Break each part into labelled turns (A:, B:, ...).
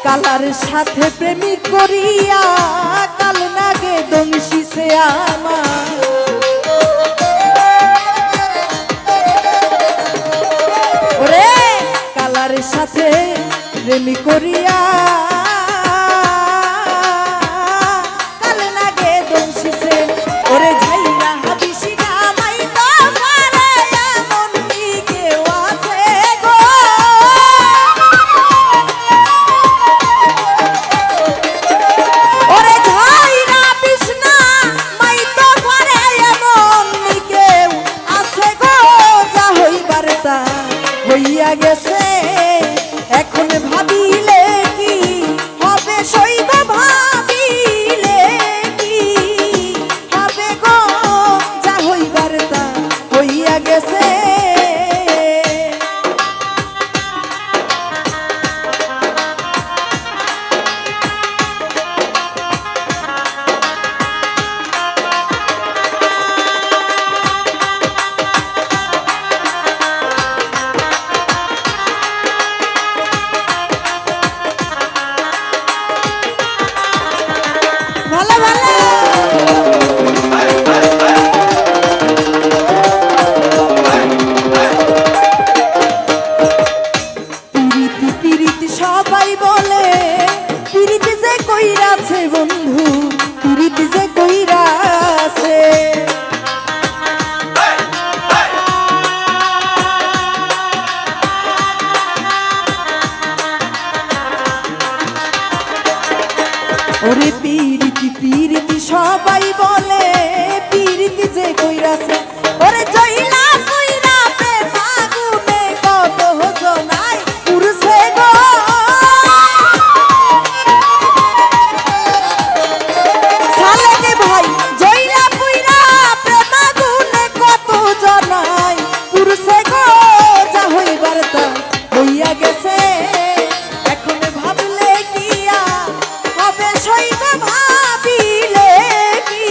A: Colour সাথে প্রেমিক করিয়া কাল নাগে দংশিছে আমার ওরে কালার সাথে প্রেমিক করিয়া কাল নাগে দংশিছে ওরে ঝাইরা হাবিসি গামাই তো পারে এমন কি কেউ আছে গো ওরে ঝাইরা বিষ্ণা মাই তো পারে এমন কি কেউ আছে গো যা হইবার তা হইয়া গেছে এখন ভাবিলে কি হবে সইব ভাবিলে কি হবে গো যা হইবার তা হইয়া গেছে সবাই বলে পিরিতি যে কইরাছে বন্ধু পিরিতি যে কইরাছে ওরে পিরিতি পিরিতি সবাই বলে পিরিতি যে কইরাছে ওরে জইলা কইরা প্রেম আগুনে কত হোজনাই পুরুষে গো সালেকে ভাই জইলা কইরা প্রেম আগুনে কত জনাই পুরুষে গো যা হইবার তা হইয়া গেছে এখন ভাবলে কি হবে সইব ভাবিলে কি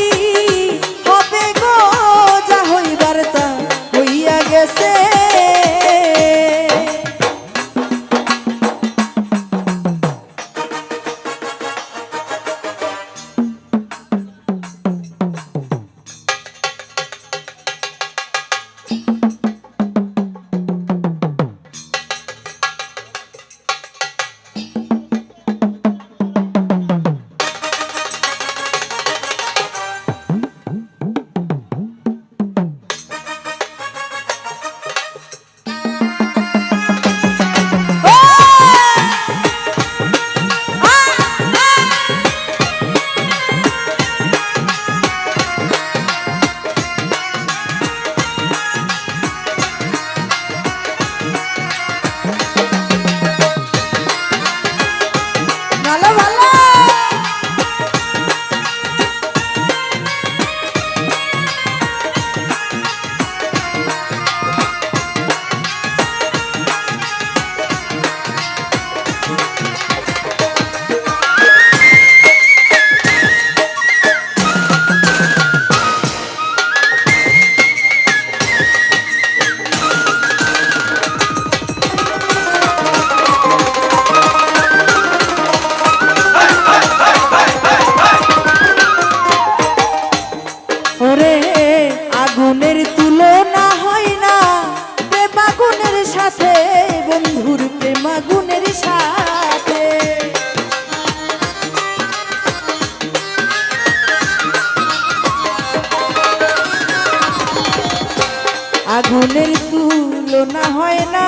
A: আগুনের তুলনা হয় না,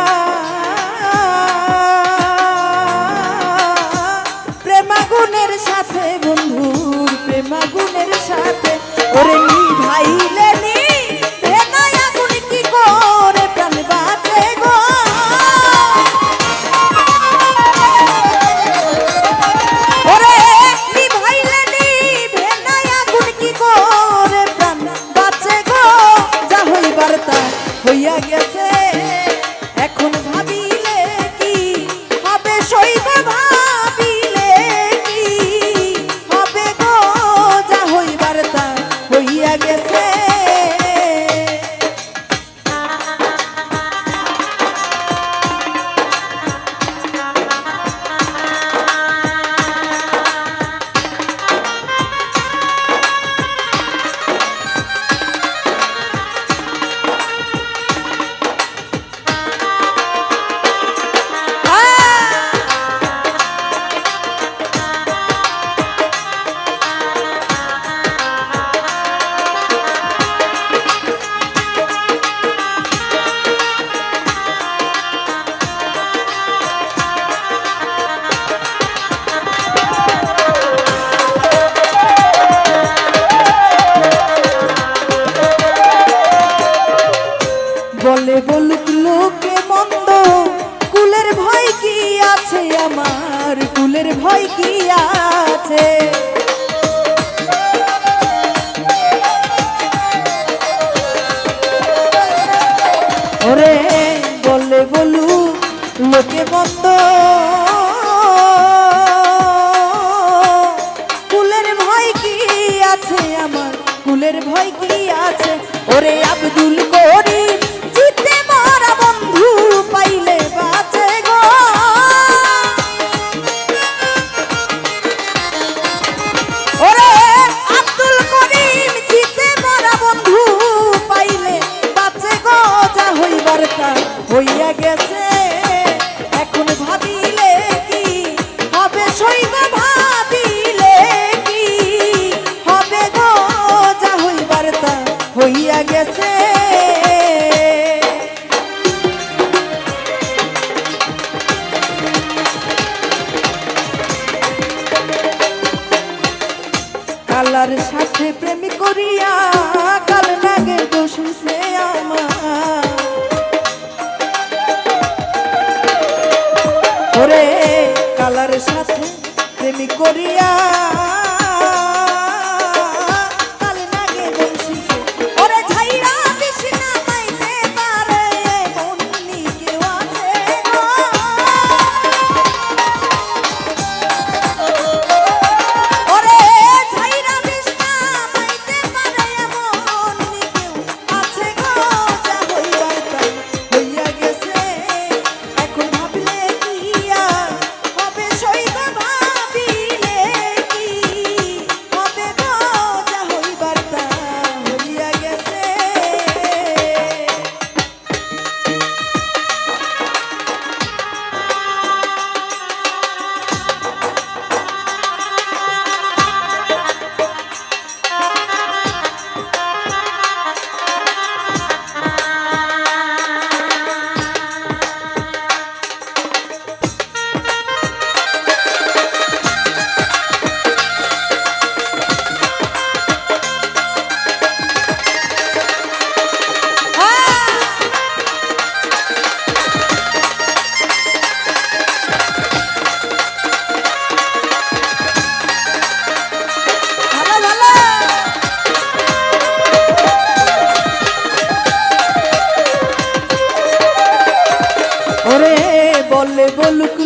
A: প্রেমাগুনের সাথে বন্ধুর প্রেমাগুনের সাথে ওরে নিভাইলে নি ভেনাই আগুন কি করে প্রাণ বাঁচে গো। ওরে নিভাইলে নি ভেনাই আগুন কি করে প্রাণ বাঁচে গো। যা হইবার তা হইয়া গেছে, এখন ভাবিলে কি হবে সইব ভাবিলে কি হবে গো। যা হইবার তা হইয়া গেছে। বলে বলুক লোকে মন্দ, কুলের ভয় কি আছে আমার, কুলের ভয় কি আছে। ওরে বলে বলুক লোকে মন্দ, কুলের ভয় কি আছে আমার, কুলের ভয় কি আছে। ওরে আব্দুল করিম জিতে মারা বন্ধু পাইলে বাঁচে গো। ওরে আব্দুল করিম জিতে মারা বন্ধু পাইলে বাঁচে গো। যা হইবার তা হইয়া গেছে, এখন ভাবিলে কি হবে সইব ভাবিলে কি হবে গো। যা হইবার তা হইয়া গেছে। কালার সাথে প্রেম করিয়া কাল নাগে দোষ সে আমার। ওরে কালার সাথে প্রেম করিয়া কাল নাগে দোষ সে। ওরে ঝাইরা বিষ্ণা পাইতে পারে মন্নি কেউ আছে গো। ওরে ঝাইরা বিষ্ণা পাইতে পারে মন্নি কেউ আছে গো। যা হইবার তা হইয়া গেছে, এখন ভাবলে কি আর হবে সইব ভাবিলে কি হবে গো। যা হইবার তা হইয়া গেছে। ভালো ভালো। ওরে বলে বলুক